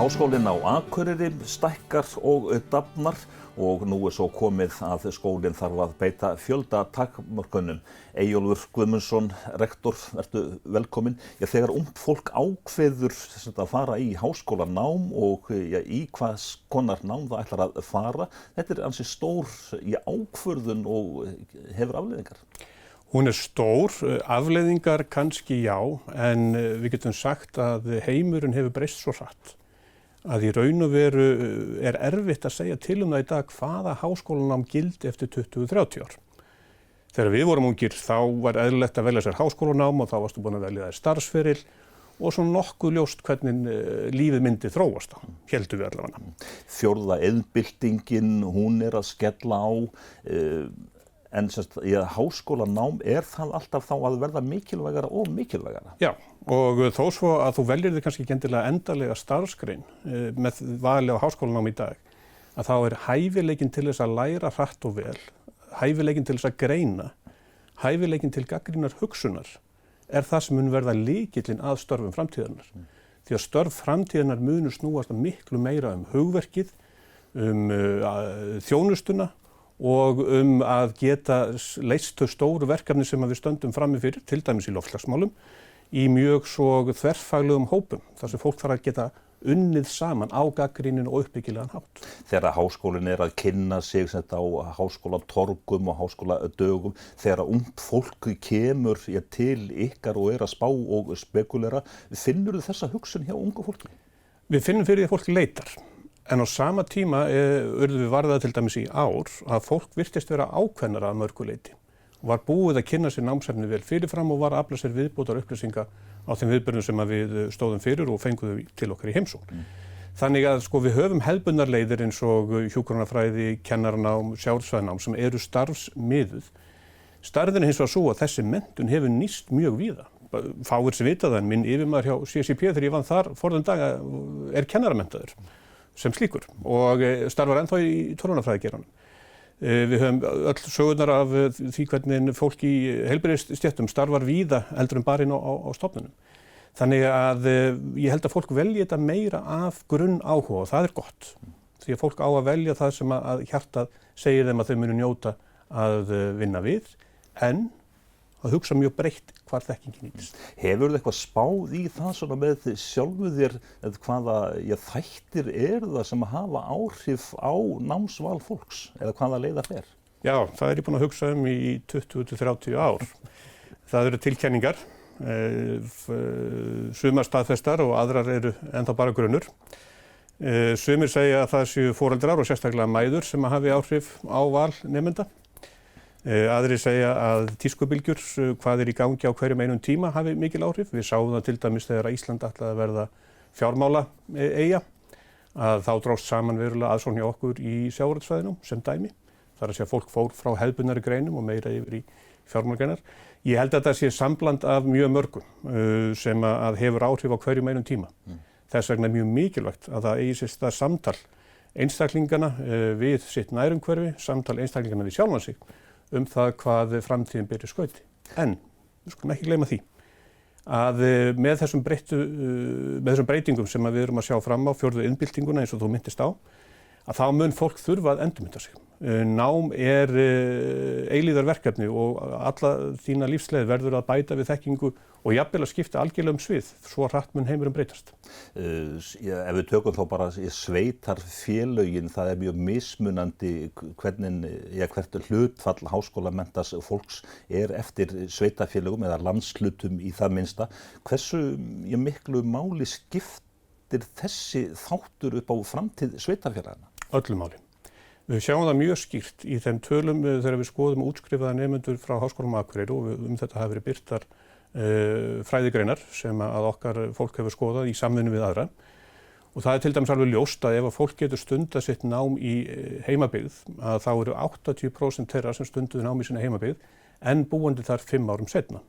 Háskólinn á Akureyri stækkar og dafnar og nú svo komið að skólinn þarf að beita fjöldatakmörkunum. Eyjólfur Guðmundsson, rektor, vertu velkominn. Þegar ungt fólk ákveður að fara í háskólanám og í hvað konar nám það ætlar að fara, þetta ansi stór ákvörðun og hefur afleiðingar. Hún stór, afleiðingar kannski já, en við getum sagt að heimurinn hefur breyst svo hratt að í raun og veru erfitt að segja til það í dag hvaða háskólanám gildi eftir 20-30 ár. Þegar við vorum ungir þá var eðlilegt að velja sér háskólanám og þá varstu búin að velja þér starfsferil og svona nokkuð ljóst hvernig lífið myndi þróast á, héldum við allavega. Fjórða iðnbyltingin, hún að skella á. En háskólanám það alltaf þá að verða mikilvægara og mikilvægara? Já, og þó svo að þú veljir þig kannski ekki endilega endanlega starfsgrein með vali á háskólanám í dag, að þá hæfileikinn til þess að læra hratt og vel, hæfileikinn til þess að greina, hæfileikinn til gagnrýnar hugsunar, það sem mun verða lykillinn að störfum framtíðarinnar. Því að störf framtíðarinnar munu snúast miklu meira hugverkið, þjónustuna, og að geta leyst þau stóru verkefni sem við stöndum frammi fyrir, til dæmis í loftslagsmálum, í mjög svo þverfaglegum hópum, þar sem fólk þarf að geta unnið saman á gagnrýninn og uppbyggilegan hátt. Þegar háskólinn að kynna sig á háskólatorgum og háskóladögum, þegar ungt fólk kemur til ykkar og að spá og spekulera, finnur þessa hugsun hjá ungu fólki? Við finnum fyrir því að fólk leitar. En á sama tíma urðum við varðað til dæmis í ár að fólk virtist vera ákveðnara að mörgu leyti og var búið að kynna sér námsefni vel fyrirfram og var að afla sér viðbótar upplýsinga á þeim viðburðum sem við stóðum fyrir og fengum þau til okkar í heimsókn. Þannig að við höfum hefðbundnar leiðir eins og hjúkrunarfræði, kennaranám, sjávarútvegsnám sem eru starfsmiðuð. Stærðin hins vegar svo að þessi menntun hefur nýst mjög víða. Fáir sem vita það, en minn yfirmaður hjá CCP þegar ég vann þar forðum daga kennaramenntaður sem slíkur og starfar ennþá í tölvunarfræðigeiranum. Við höfum öll sögurnar af því hvernig fólk í heilbrigðisstéttum starfar víða heldur en bara inn á stofnunum. Þannig að ég held að fólk velji þetta meira af grunnáhuga og það gott. Því að fólk á að velja það sem að hjartað segir þeim að þau munu njóta að vinna við, en að hugsa mjög breytt hvar þekkingin nýtist. Hefurðu eitthvað spáð í það svona með sjálfu þér hvaða þættir það sem hafa áhrif á námsval fólks eða hvaða leiða fer? Já, það ég búin að hugsa í 20-30 ár. Það eru tilkenningar, sumar staðfestar og aðrar eru ennþá bara grunnur. Sumir segja að það séu foreldrar og sérstaklega mæður sem hafi áhrif á val nemenda. Aðrir segja að tískubylgjur, hvað í gangi á hverjum einum tíma hafi mikil áhrif. Við sáum það til dæmis þegar Ísland ætlaði að verða fjármála eyja, að þá dróst saman verulega aðsókn hjá okkur í sjávarútvegsfræðinám sem dæmi. Það að segja að fólk fór frá hefðbundnari greinum og meira yfir í fjármálagreinar. Ég held að þetta sé sambland af mjög mörgum sem að hefur áhrif á hverjum einum tíma. Þess vegna mjög mikilvægt að það eigi sér stað samtal einstaklingana við sitt nærumhverfi, samtal einstaklingana við sjálfan sig, það hvað framtíðin ber í skauti. En við skulum ekki gleyma því að með þessum breytingum sem við erum að sjá fram á, fjórðu iðnbyltinguna eins og þú minntist á, að þá mun fólk þurfa að endurmynda sig. Nám eilífðarverkefni og alla þína lífsleið verður að bæta við þekkingu og jafnvel að skipta algjörlega svið, svo hratt mun heimurinn breytast. Ef við tökum þá bara sveitarfélögin, það mjög mismunandi hvert hlutfall háskólamenntaðs fólks eftir sveitarfélögum eða landshlutum í það minnsta. Hversu miklu máli skiptir þessi þáttur upp á framtíð sveitarfélagana? Öllu máli. Við sjáum það mjög skýrt í þeim tölum þegar við skoðum útskrifaða nemendur frá Háskólanum á Akureyri og þetta hafa verið birtar fræðigreinar sem að okkar fólk hefur skoðað í samvinnu við aðra. Og það til dæmis alveg ljóst að ef að fólk getur stundað sitt nám í heimabyggð, að þá eru 80% þeirra sem stunduðu nám í sinna heimabyggð en búandi þar 5 árum seinna.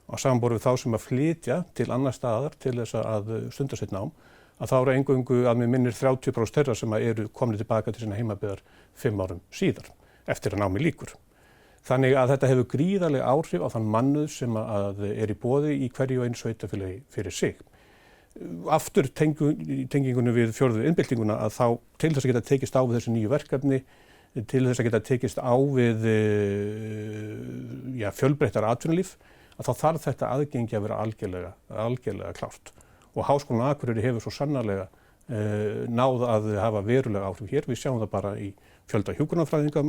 Og samanborið við þá sem að flytja til annar staðar til þess að stunda sitt nám, að þá eru eingöngu að mig minnir 30% þeirra sem eru komnir tilbaka til sinna heimabyggðar 5 árum síðar, eftir að námi lýkur. Þannig að þetta hefur gríðarleg áhrif á þann mannauð sem í boði í hverju og einu sveitarfélagi fyrir sig. aftur tengingunni við fjórðu iðnbyltinguna að þá til þess að geta tekist á við þessi nýju verkefni, til þess að geta tekist á við fjölbreyttara atvinnulíf, að þá þarf þetta aðgengi að vera algjörlega klárt. Og Háskólinn á Akureyri hefur svo sannarlega náð að hafa verulega áhrif hér. Við sjáum það bara í fjölda hjúkrunarfræðinga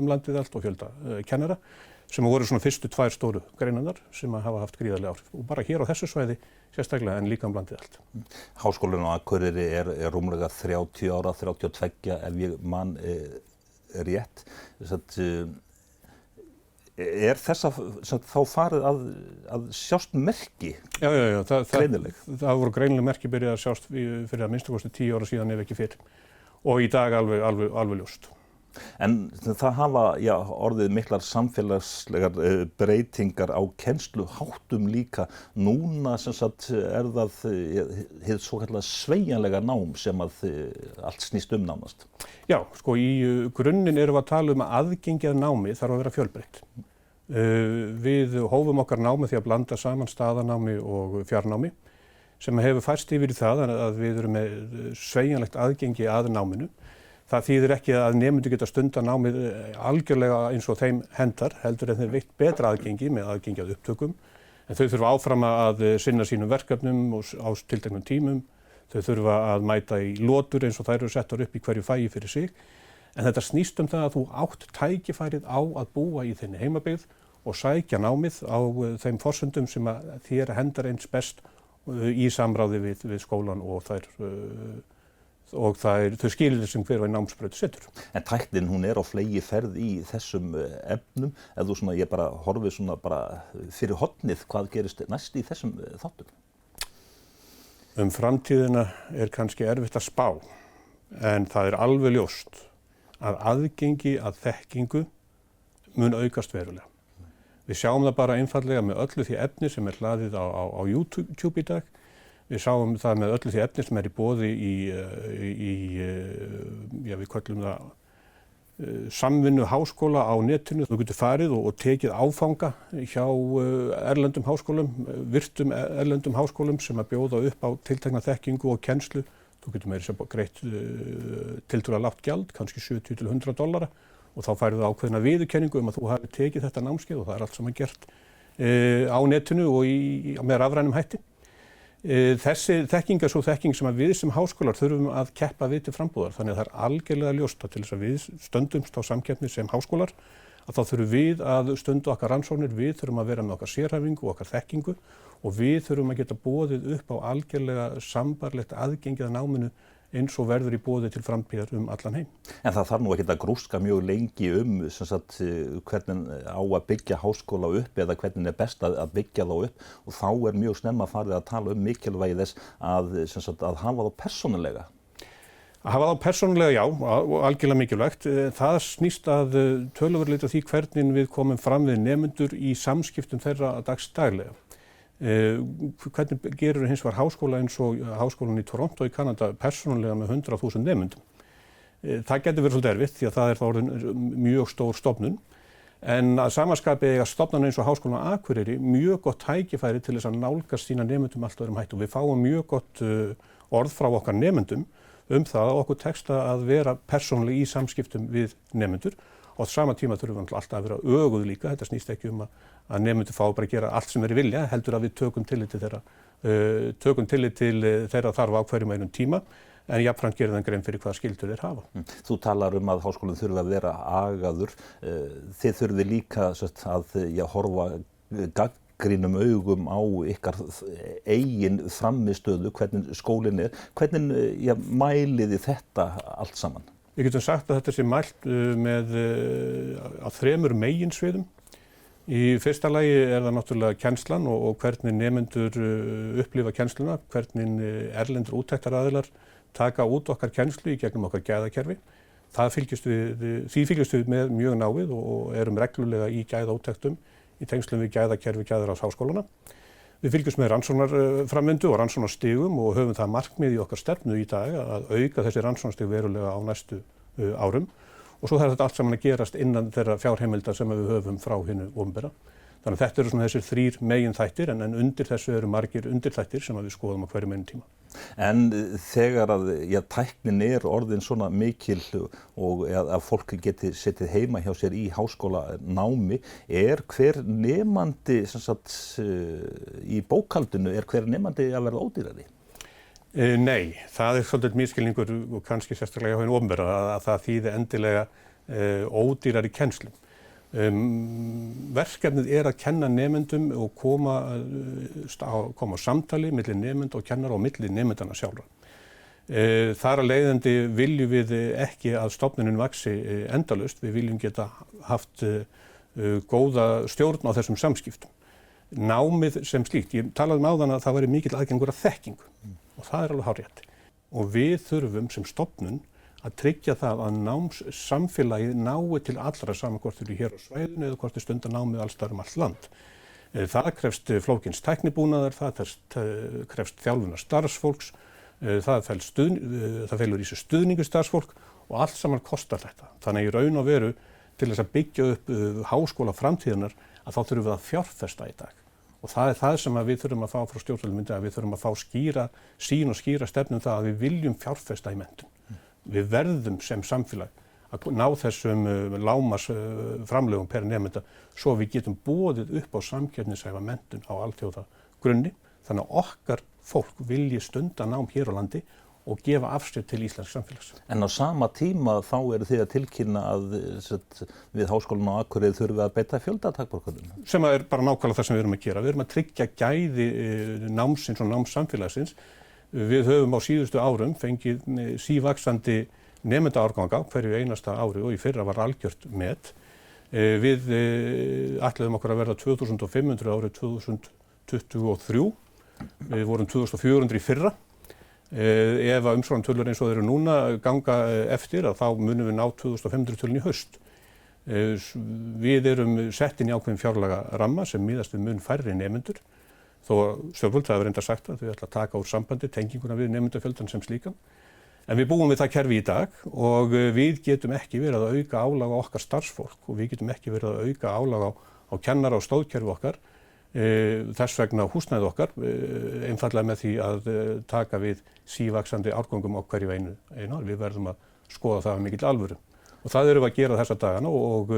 landið allt og fjölda kennara sem voru svona fyrstu 2 stóru greinarnar sem hafa haft gríðarlega áhrif. Og bara hér á þessu svæði sérstaklega en líka landið allt. Háskólinn á Akureyri er rúmlega 30 ára, 32 ef ég man rétt. Er þessa þá farið að sjást merki? Já, greinileg? Það voru greinileg merki byrjað að sjást fyrir að minnsta kosti 10 ára síðan ef ekki fyrr. Og í dag alveg ljóst. En það hafa orðið miklar samfélagslegar breytingar á kennsluháttum líka. Núna er það hið svokallaða sveigjanlega nám sem að allt snýst nánast. Já, sko í grunninn erum við að tala að aðgengi að námi þarf að vera fjölbreytt. Við hófum okkar námi því að blanda saman staðanámi og fjarnámi sem hefur færst yfir í það að við erum með sveigjanlegt aðgengi að náminu. Það þýðir ekki að nemendur geta stunda námið algjörlega eins og þeim hendar, heldur en þeir veitt betra aðgengi með aðgengi að upptökum. En þau þurfa áfram að sinna sínum verkefnum á tilteknum tímum. Þau þurfa að mæta í lotur eins og þær eru settar upp í hverju fagi fyrir sig. En þetta snýst það að þú átt tækifærið á að búa í þinni heimabyggð og sækja námið á þeim forsendum sem að þér hendar eins best í samráði við skólan og þau skilyrðir sem hver og einn námsbraut setur. En tæknin hún er á fleygiferð í þessum efnum. Ef þú ég bara horfið bara fyrir hornið, hvað gerist næst í þessum þáttum? Framtíðina er kannski erfitt að spá, en það er alveg ljóst að aðgengi að þekkingu mun aukast verulega. Við sjáum það bara einfallega með öllu því efni sem er hlaðið á YouTube í dag. Við sáum það með öllu því efni sem er í boði við köllum það samvinnu háskóla á netinu. Þú getur farið og tekið áfanga hjá erlendum háskólum, virtum erlendum háskólum sem að bjóða upp á tiltekna þekkingu og kennslu. Þú getur meira sem greitt tiltölulega lágt gjald, kannski $70 til $100 og þá færðu það ákveðna viðurkenningu að þú hafi tekið þetta námskeið og það er allt saman gert á netinu og með rafrænum hætti. Þessi þekking er svo þekking sem að við sem háskólar þurfum að keppa við til frambúðar. Þannig að það er algjörlega ljóst að til þess að við stöndumst á samkeppni sem háskólar að þá þurfum við að stunda okkar rannsóknir, við þurfum að vera með okkar sérhæfingu og okkar þekkingu og við þurfum að geta boðið upp á algjörlega sambarlegt aðgengið að náminu eins og verður í boði til framtíðar allan heim. En það þarf nú ekki að grúska mjög lengi hvernig á að byggja háskóla upp eða hvernig er best að byggja þá upp og þá er mjög snemma farið að tala mikilvægi þess að hafa þá persónulega. Að hafa þá persónulega, já, og algjörlega mikilvægt. Það snýst að töluverðleita því hvernig við komum fram við nemendur í samskiptum þeirra dagsdaglega. Hvernig gerur hins vegar háskóla eins og háskólan í Toronto í Kanada persónulega með 100.000 nemendum. Það getur verið svolítið erfitt því að það er þá orðin mjög stór stofnun en að samaskapi eiga stofnanir eins og Háskólinn á Akureyri mjög gott tækifæri til þess að nálgast sína nemendum allt öðrum hætti og við fáum mjög gott orð frá okkar nemendum það að okkur tekst að vera persónulega í samskiptum við nemendur og á sama tíma þurfum við alltaf að vera öguð líka. Þetta snýst ekki að nemendur fá bara að gera allt sem er í vilja, heldur að við tökum tillit til þeirra þarfa á hverjum einum tíma, en jafnframt gerir þeim grein fyrir hvaða skyldur þeir hafa. Þú talar að háskólinn þurfi að vera agaður. Þið þurfið líka að horfa gagnrýnum augum á ykkar eigin frammistöðu, hvernig skólinn er. Hvernig mælið þið þetta allt saman? Við getum sagt að þetta sé mælt á 3 meginsviðum. Í fyrsta lagi er það náttúrulega kennslan og hvernig nemendur upplifa kennsluna, hvernig erlendur úttekt taka út okkar kennslu í gegnum okkar gæðakerfi. Því fylgjumst við með mjög náið og erum reglulega í gæðaúttektum í tengslum við gæðakerfi Gæðaráðs háskólanna. Við fylgjumst með rannsóknarframvindu og rannsóknarstigum og höfum það markmið í okkar stefnu í dag að auka þessi rannsóknarstig verulega á næstu árum. Og svo þarf þetta allt saman að gerast innan þeirra fjárheimilda sem við höfum frá hinu opinbera. Þannig að þetta eru svona þessir 3 meginþættir en undir þessu eru margir undirþættir sem við skoðum á hverjum einum tíma. En þegar að tæknin orðin svona mikil og að fólk geti setið heima hjá sér í háskólanámi, hver nemandi sem sagt, í bókhaldinu, hver nemandi að verða ódýrari? Nei, það svolítið misskilningur og kannski sérstaklega hjá hinu opinbera að það þýði endilega ódýrari kennslu. Verkefnið að kenna nemendum og koma á samtali milli nemenda og kennara og milli nemendana sjálfra. Þar að leiðandi viljum við ekki að stofnunin vaxi endalaust, við viljum geta haft góða stjórn á þessum samskiptum. Námið sem slíkt, ég talaði áðan að það væri mikill aðgengur að þekkingu og það alveg hárrétt. Og við þurfum sem stofnun að tryggja það að námssamfélagið nái til allra saman hvort eru hér á svæðinu eða hvort stundar námið alls staðar allt land. Það krefst flókins tæknibúnaðar, það krefst þjálfunar starfsfólks, það felur í sig stuðningu starfsfólk og allt saman kostar þetta. Þannig í raun og veru til þess að byggja upp háskóla framtíðarinnar að þá þurfum við að fjárfesta í dag. Og það það sem við þurfum að fá frá stjórnvöldum, að við þurfum að fá skýra sýn og skýra stefnu það að við viljum fjárfesta í menntun. Við verðum sem samfélag að ná þessum lágmarks framlögum per nemenda svo við getum boðið upp á samkeppnishæfa menntun á alþjóða grunni þannig að okkar fólk vilji stunda nám hér á landi og gefa af sér til íslensks samfélags. En á sama tíma þá eru þið að tilkynna að við Háskólann á Akureyri þurfum við að beita fjöldatakmörkunum. Sem bara nákvæmlega það sem við erum að gera. Við erum að tryggja gæði námsins og námssamfélagsins. Við höfum á síðustu árum fengið sívaxandi nemendaárganga hverju einasta ári og í fyrra var algjört met. Við ætluðum okkur að verða 2500 árið 2023. Við vorum 2400 í fyrra. Ef að umsvörantölur eins og þeir eru núna ganga eftir að þá munum við ná 2500 tölun í haust. Við erum sett inn í ákveðin fjárlaga ramma sem miðast við mun færri nemendur. Þó stjórnvöld hafa reyndar sagt að þau ætla að taka úr sambandi tenginguna við nemendafjöldan sem slíkan. En við búum við það kerfi í dag og við getum ekki verið að auka álag á okkar starfsfólk og við getum ekki verið að auka álag á kennara og stóðkerfi okkar. Þess vegna húsnæði okkar, einfallega með því að taka við sívaxandi árgöngum á hverju einu ár. Við verðum að skoða það með mikill alvöru. Og það erum við að gera þessa dagana og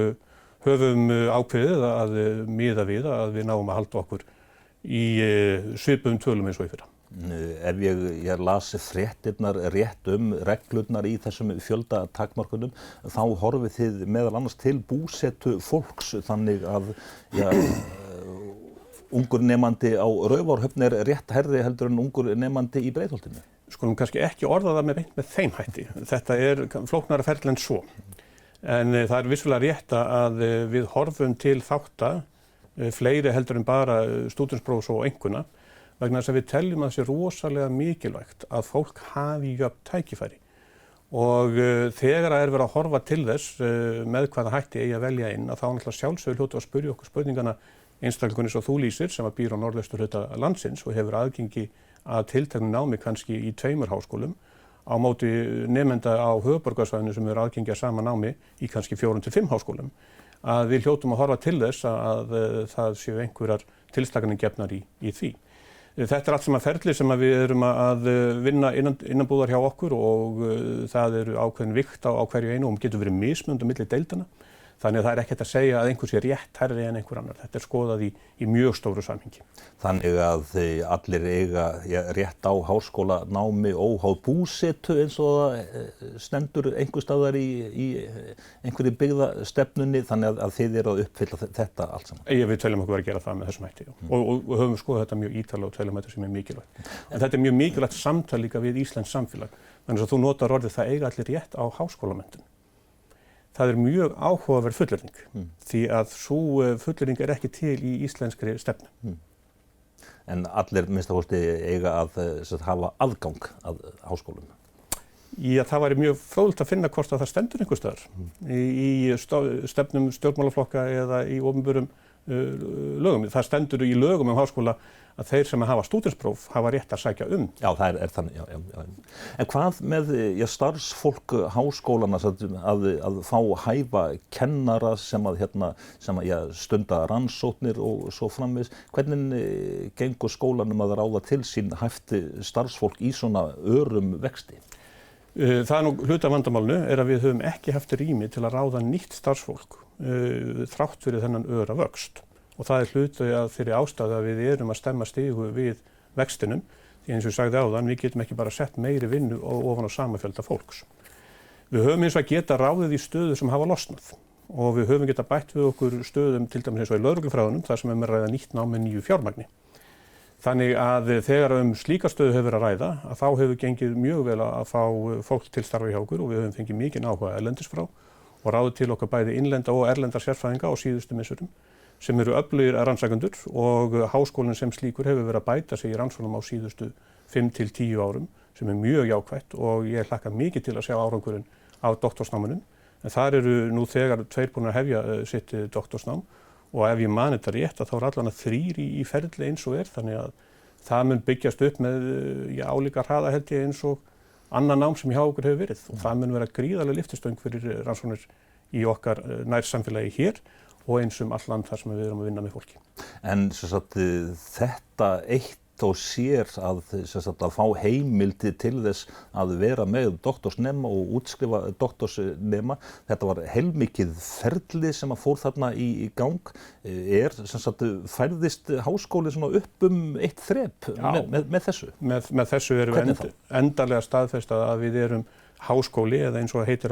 höfum ákveðið að miða við að við náum að halda okkur í svipuðum tölum eins og í fyrra. Ef ég las fréttirnar rétt reglurnar í þessum fjöldatakmörkunum, þá horfið þið meðal annars til búsetu fólks þannig að ungur nemandi á Raufarhöfn rétt hærri heldur en ungur nemandi í Breiðholtinu. Skulum kannski ekki orða það með þeim hætti. Þetta flóknara ferli en svo. En það vissulega rétt að við horfum til þátta fleiri heldur en bara stúdentsprófs og einkunna vegna þess að við teljum að það sé rosalega mikilvægt að fólk hafi jöfn tækifæri. Og þegar það verið að horfa til þess með hvaða hætti eigi að velja inn að þá náttúrulega sjálfsögur hljótu að spyrja okkur spurningana einstaklingunni svo þú lýsir sem að býr á norðausturhluta landsins og hefur aðgengi að tilteknu námi kannski í 2 háskólum á móti nemenda á höfuðborgarsvæðinu sem eru aðgengi að sama námi í kannski 4 til 5 háskólum. Að við hljótum að horfa til þess að það séu einhverjar tilslakanir gefnar í því. Þetta allt sem að ferli sem að við erum að vinna innanbúðar hjá okkur og það eru ákveðin vikt á hverju einu og getur verið mismunandi á milli deildana. Þannig að það ekki hægt að segja að einhver sé rétt hærri en einhver annar. Þetta skoðað í mjög stóru samhengi. Þannig að allir eiga rétt á háskólanámi óháð búsetu eins og það stendur einhver staðar í einhverju byggðastefnunni þannig að þið eru að uppfylla þetta allt saman. Við teljum okkur að gera það með þessum hætti og höfum skoðað þetta mjög ítarlega og teljum þetta sem mikilvægt. En þetta mjög mikilvægt samtal líka við íslenskt samfélag. Þannig að þú notar orðið það eiga allir rétt á háskólamenntun. Það mjög áhugaverð fullyrðing því að sú fullyrðing ekki til í íslenskri stefnu. En allir minnsta kosti eiga að hafa aðgang að háskólum? Já, það væri mjög fróðlegt að finna hvort að það stendur einhvers staðar í stefnum stjórnmálaflokka eða í opinberum lögum. Það stendur í lögum háskóla að þeir sem hafa stúdentspróf hafa rétt að sækja um. Já, það þannig, já. En hvað með starfsfólk háskólana að fá hæfa kennara sem að stunda rannsóknir og svo framvegis? Hvernig gengur skólanum að ráða til sín hæft starfsfólk í svona örum vexti? Það nú hluti af vandamálinu að við höfum ekki haft rými til að ráða nýtt starfsfólk þrátt fyrir þennan öra vöxt. Og það hluti af þeirri ástæðu að við erum að stemma stigu við vextinum. Því eins og ég sagði áðan, við getum ekki bara sett meiri vinnu ofan á sama fjölda fólks. Við höfum eins og að geta ráðið í stöðu sem hafa losnað. Og við höfum geta bætt við okkur stöðum til dæmis eins og í lögreglufræðunum, þar sem að ræða nýtt nám með nýju fjármagni. Þannig að þegar slíka stöðu hefur verið að ræða, að þá hefur gengið mjög vel að fá fólk til starfa hjá okkur og við höfum fengið mikinn áhuga erlendis frá og ráðið til okkar bæði innlenda og erlenda sérfræðinga á síðustu misserum sem eru öflugir rannsakendur og háskólinn sem slíkur hefur verið að bæta sig í rannsóknum á síðustu 5 til 10 árum sem mjög jákvætt og ég hlakka mikið til að sjá árangurinn af doktorsnámunum. En þar eru nú þegar 2 búin að hefja sitt doktorsnám og ef ég man þetta rétt þá allan að 3 í ferli eins og þannig að það mun byggjast upp með álíka hraða held ég eins og annað nám sem hjá okkur hefur verið og það mun vera gríðarlega lyftistöng fyrir rannsóknir í okkar nærsamfélagi hér og eins all land þar sem við erum að vinna með fólki. En þetta eitt og sér að fá heimildi til þess að vera með doktorsnema og útskrifa doktorsnema, þetta var heilmikið ferli sem að fór þarna í gang. Færðist háskóli upp eitt þrep með þessu? Með þessu erum við endanlega staðfestað að við erum háskóli eða eins og það heitir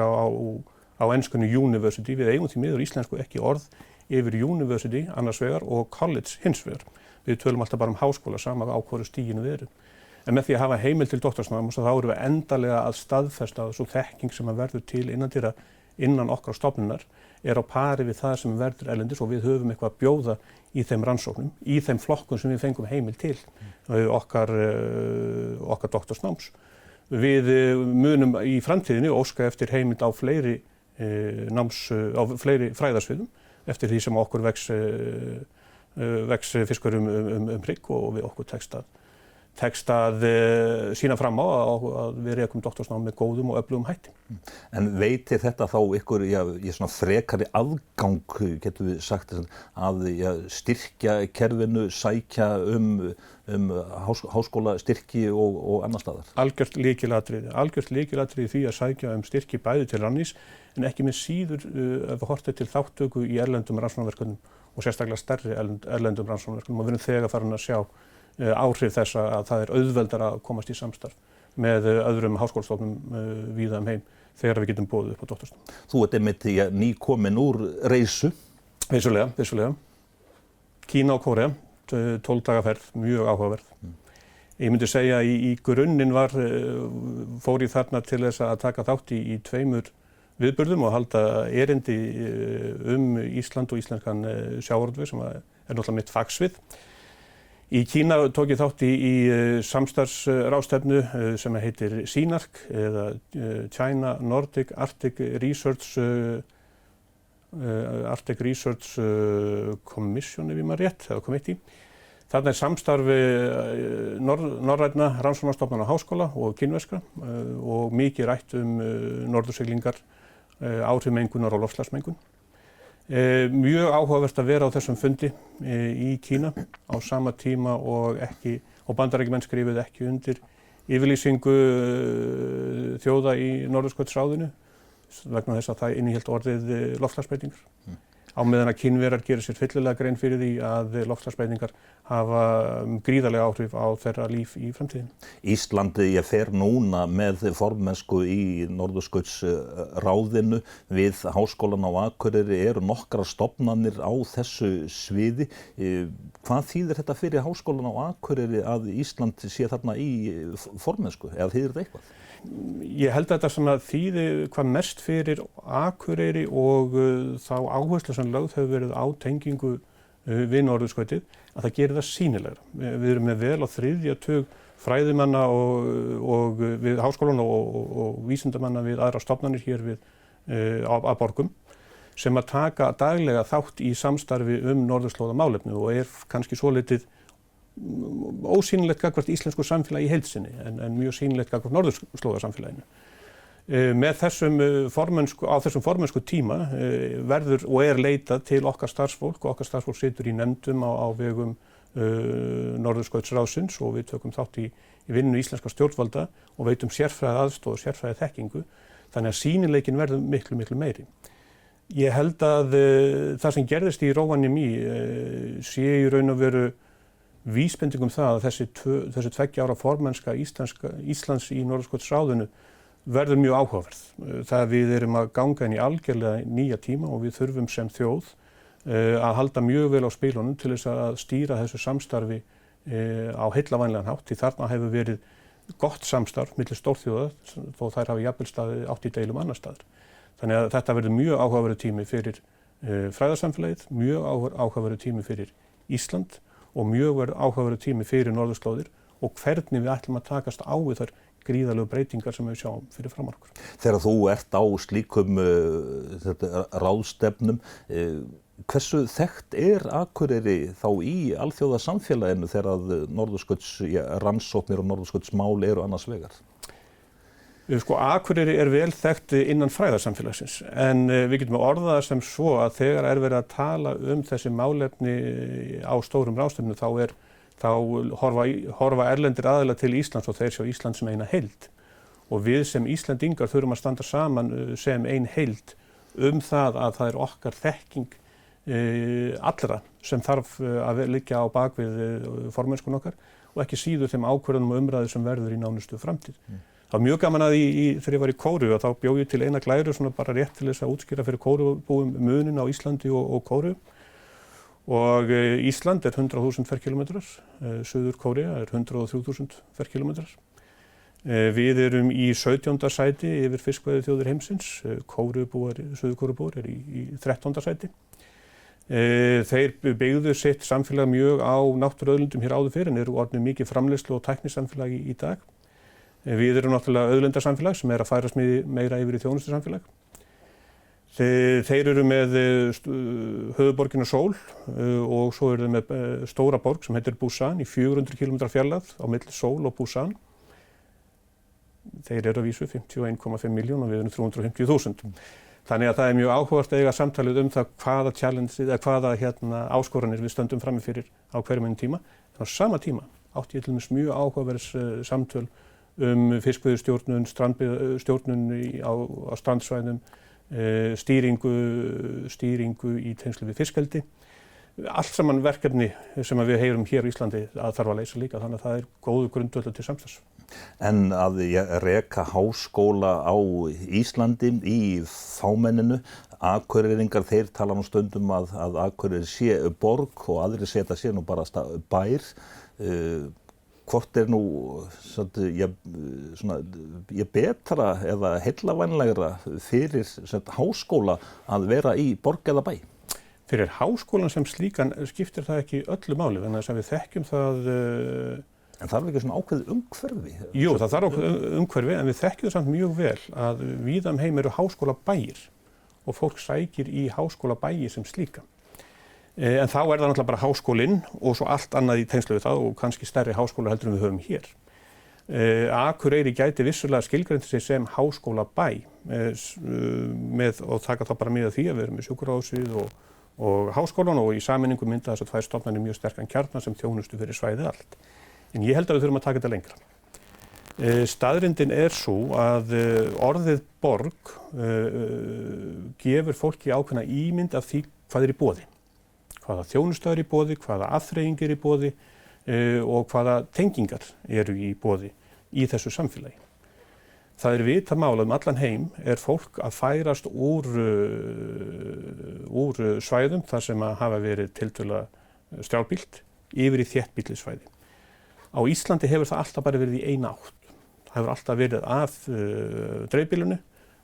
á enskunni university. Við eigum því miður íslensku ekki orð yfir university annars vegar og college hins vegar. Við tölum alltaf bara háskóla sama á hverju stiginu við erum. En með því að hafa heimild til doktorsnáms þá erum við endanlega að staðfesta að svo þekking sem verður til innan okkar stofnunar á pari við það sem verður erlendis og við höfum eitthvað að bjóða í þeim rannsóknum, í þeim flokkum sem við fengum heimild til okkar doktorsnáms. Við munum í framtíðinni óska eftir heimild á fleiri fræðasviðum eftir því sem okkur vex fiskur hrygg og við okkur tekst að sýna fram á að við rekum doktorsnám með góðum og öflugum hætti. En veitir þetta þá ykkur í svona frekari aðgang, getum við sagt, að styrkja kerfinu, sækja háskólastyrki og annar staðar? Algjört lykilatriði því að sækja styrki bæði til Rannís en ekki með síður ef við horfum til þáttöku í erlendum rannsóknarverkefnum og sérstaklega stærri erlendum rannsóknarverkefnum og við erum þegar farin að sjá áhrif þess að það auðveldara að komast í samstarf með öðrum háskólastofnunum víða heim þegar við getum boðið upp á doktorsnám. Þú ert einmitt nýkomin úr reisu. Vissulega. Kína og Kórea, 12 daga ferð, mjög áhugaverð. Ég myndi segja í grunninn fór ég þarna til þess að taka þátt í 2 viðburðum og halda erindi Ísland og íslenskan sjávarútveg sem náttúrulega mitt fagsvið. Í Kína tók ég þátt í samstarfsráðstefnu sem heitir CNARC eða China Nordic Arctic Research Commission ef ég man rétt, eða committee. Þarna samstarf norrænna rannsóknarstofnana háskóla og kínverskra og mikið rætt norðursiglingar, áhrif mengunar og loftslagsmengun. Mjög áhugavert að vera á þessum fundi í Kína á sama tíma og Bandaríkjamenn skrifuðu ekki undir yfirlýsingu þjóða í Norðurskautsráðinu vegna þess að það innihélt orðið loftslagsbreytingar. Á meðan að Kínverjar gerir sér fyllilega grein fyrir því að loftslagsbreytingar hafa gríðarlega áhrif á þeirra líf í framtíðinni. Íslandi fer núna með formennsku í Norðurskautsráðinu við Háskólann á Akureyri eru nokkrar stofnanir á þessu sviði. Hvað þýðir þetta fyrir Háskólann á Akureyri að Ísland sé þarna í formennsku eða þýðir þetta eitthvað? Ég held að þetta þýði hvað mest fyrir Akureyri og þá áherslu sem lögð hefur verið á tengingu við Norðurskautið að það gerir það sýnilegra. Við erum með vel á 3. tug fræðimanna og við háskólan og vísindamanna við aðra stofnanir hér að borgum sem að taka daglega þátt í samstarfi norðurslóðamálefni og kannski svolítið ósýnilegt gagnvart íslensku samfélagi í heild sinni en mjög sýnilegt gagnvart norðurslóðarsamfélaginu. Með þessum formennsku tíma verður og leitað til okkar starfsfólk og okkar starfsfólk situr í nefndum á vegum Norðurskautsráðsins og við tökum þátt í vinnu íslenska stjórnvalda og veitum sérfræði aðstoð og sérfræði þekkingu, þannig að sýnileikin verður miklu meiri. Ég held að það sem gerðist í Rovaniemi sé í raun og veru vísbendingum það að þessi 2 ára formennska Íslands í Norðurskautsráðinu verður mjög áhugaverð. Það við erum að ganga inn í algjörlega nýja tíma og við þurfum sem þjóð að halda mjög vel á spilunum til þess að stýra þessu samstarfi á heillavænlegan hátt, því þarna hefur verið gott samstarf milli stórþjóða þó þær hafi jafnvel staðið átt í deilum annar staðar. Þannig að þetta verður mjög áhugaverður tími fyrir fræðasamfélagið, mjög áhugaverður tími fyrir Ísland og mjög áhugaverður tími fyrir norðurslóðir og hvernig við ætlum að takast á við þær gríðarlegu breytingar sem við sjáum fyrir fram okkur. Þegar þú ert á slíkum ráðstefnum, hversu þekkt Akureyri þá í alþjóðasamfélaginu þegar að norðurskautsrannsóknir og norðurskautsmál eru annars vegar? Akureyri vel þekkt innan fræðasamfélagsins en við getum orðað það sem svo að þegar verið að tala þessi málefni á stórum ráðstefnum þá horfa erlendir aðilar til Íslands og þeir sjá Ísland sem eina heild og við sem Íslendingar þurfum að standa saman sem ein heild það að það okkar þekking allra sem þarf að liggja á bakvið formennskuna okkar og ekki síður þeim ákvörðunum og umræðu sem verður í nánustu framtíð. Það var mjög gaman að þegar ég var í Kóreu og þá bjó ég til eina glæru svona bara rétt til þess að útskýra fyrir Kóreubúum munin á Íslandi og Kóreu. Og Ísland 100.000 ferkilometrar, Suður Kórea 103.000 ferkilometrar. Við erum í 17. sæti yfir fiskveiðiþjóðir heimsins, Suður Kóreubúar í 13. sæti. Þeir byggðu sitt samfélag mjög á náttúruauðlindum hér áður fyrir en eru orðnir mikið framleiðslu og tæknisamfélag í dag. Við erum náttúrulega auðlindasamfélag sem að færast meira yfir í þjónustusamfélag. Þeir eru með höfuðborgina Seoul og svo eru þeir með stóra borg sem heitir Busan í 400 km fjarlægð á milli Seoul og Busan. Þeir eru að vísu 51,5 miljón og við erum 350.000. Þannig að það mjög áhugavert að eiga samtalið það hvaða challenge eða hvaða áskoranir við stöndum frammi fyrir á hverjum tíma. En á sama tíma átti ég til dæmis mjög áhugaverðs samtöl fiskveiðistjórnun, stjórnun á strandsvæðum, stýringu í tengslum við fiskeldi. Allt saman verkefni sem við heyrum hér í Íslandi að þarf að leysa líka, þannig að það góður grundvöllur til samstarfs. En að reka háskóla á Íslandi í fámenninu, Akureyringar þeir tala nú stundum að Akureyri sé borg og aðrir segja þetta sé nú bara bær. Hvort nú betra eða heillavænlegra fyrir háskóla að vera í borg eða bæ? Fyrir háskólan sem slíkan skiptir það ekki öllu máli, þannig að við þekkjum það. En þarf ekki svona ákveðið umhverfi? Jú, það þarf umhverfi, en við þekkjum það samt mjög vel að víða heim eru háskólabæir og fólk sækir í háskólabæi sem slíka. En þá það náttúrulega bara háskólinn og svo allt annað í tengslu við það og kannski stærri háskóla heldur en við höfum hér. Akureyri gæti vissulega skilgreint sig sem háskólabæ og taka þá bara mið af því að við erum með sjúkrahúsið og háskólan og í sameiningu mynda þess að tvær stofnanir mjög sterkan kjarna sem þjónustu fyrir svæðið allt. En ég held að við þurfum að taka þetta lengra. Staðreyndin sú að orðið borg gefur fólki ákveðna ímynd af því hvað í boði. Hvaða þjónusta í boði, hvaða afþreying í boði og hvaða tengingar eru í boði í þessu samfélagi. Það vitað mál allan heim fólk að færast úr svæðum þar sem hafa verið tiltölulega strjálbýlt yfir í þéttbýlli svæði. Á Íslandi hefur það alltaf bara verið í eina átt. Það hefur alltaf verið að dreifbýlinu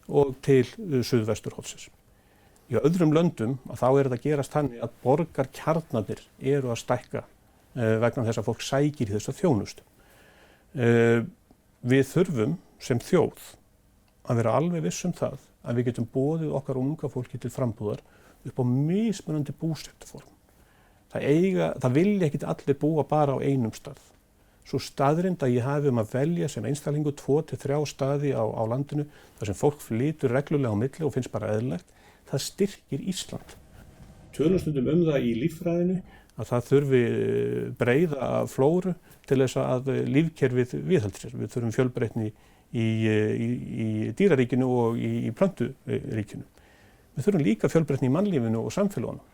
og til suðvesturhornsins. Í öðrum löndum þá þetta gerast þannig að borgarkjarnarnir eru að stækka vegna þess að fólk sækir í þessa þjónustu. Við þurfum sem þjóð að vera alveg viss það að við getum boðið okkar unga fólki til frambúðar upp á mismunandi búsetuform. Það vilja ekkert allir búa bara á einum stað. Svo staðrind að ég hafi að velja sem einstaklingur 2 til 3 staði á landinu þar sem fólk flytur reglulega á milli og finnst bara eðlilegt, það styrkir Ísland. Tölum stundum það í líffræðinu að það þurfi breiða flóru til þess að lífkerfið viðhaldi sér. Við þurfum fjölbreytni í dýraríkinu og í plönturíkinu. Við þurfum líka fjölbreytni í mannlífinu og samfélagunum.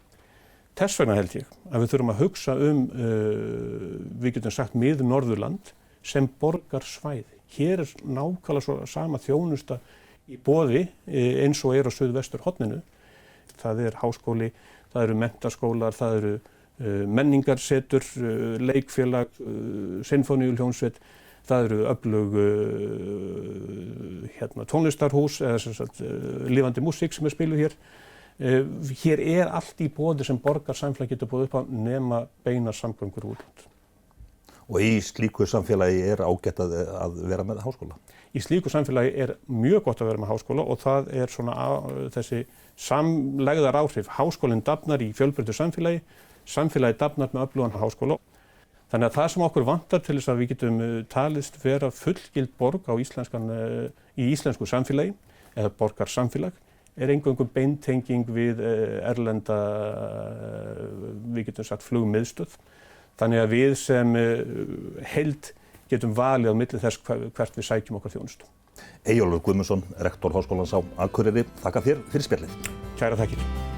Þess vegna held ég að við þurfum að hugsa við getum sagt Mið-Norðurland sem borgarsvæði. Hér nákvæmlega svo sama þjónusta í boði eins og á suðvesturhorninu. Það háskóli, það eru menntaskólar, það eru menningarsetur, leikfélag, sinfóníuhljómsveit, það eru öflug tónlistarhús eða sem sagt lifandi músík sem spiluð hér. Hér allt í boði sem borgarsamfélag getur boðið upp á nema beinar samgöngur útlönd. Og í slíku samfélagi ágætt að vera með háskóla? Í slíku samfélagi mjög gott að vera með háskóla og það svona þessi samlegðar áhrif. Háskólinn dafnar í fjölbreyttu samfélagi, samfélagi dafnar með öflugan háskóla. Þannig að það sem okkur vantar til þess að við getum talist vera fullgild borg í íslensku samfélagi eða borgarsamfélag eingöngu beintenging við erlenda, við getum sagt flugmiðstöð. Þannig að við sem heild getum valið á milli þess hvert við sækjum okkar þjónustu. Eyjólfur Guðmundsson, rektor Háskólans á Akureyri, þakka þér fyrir spjallið. Kærar þakkir.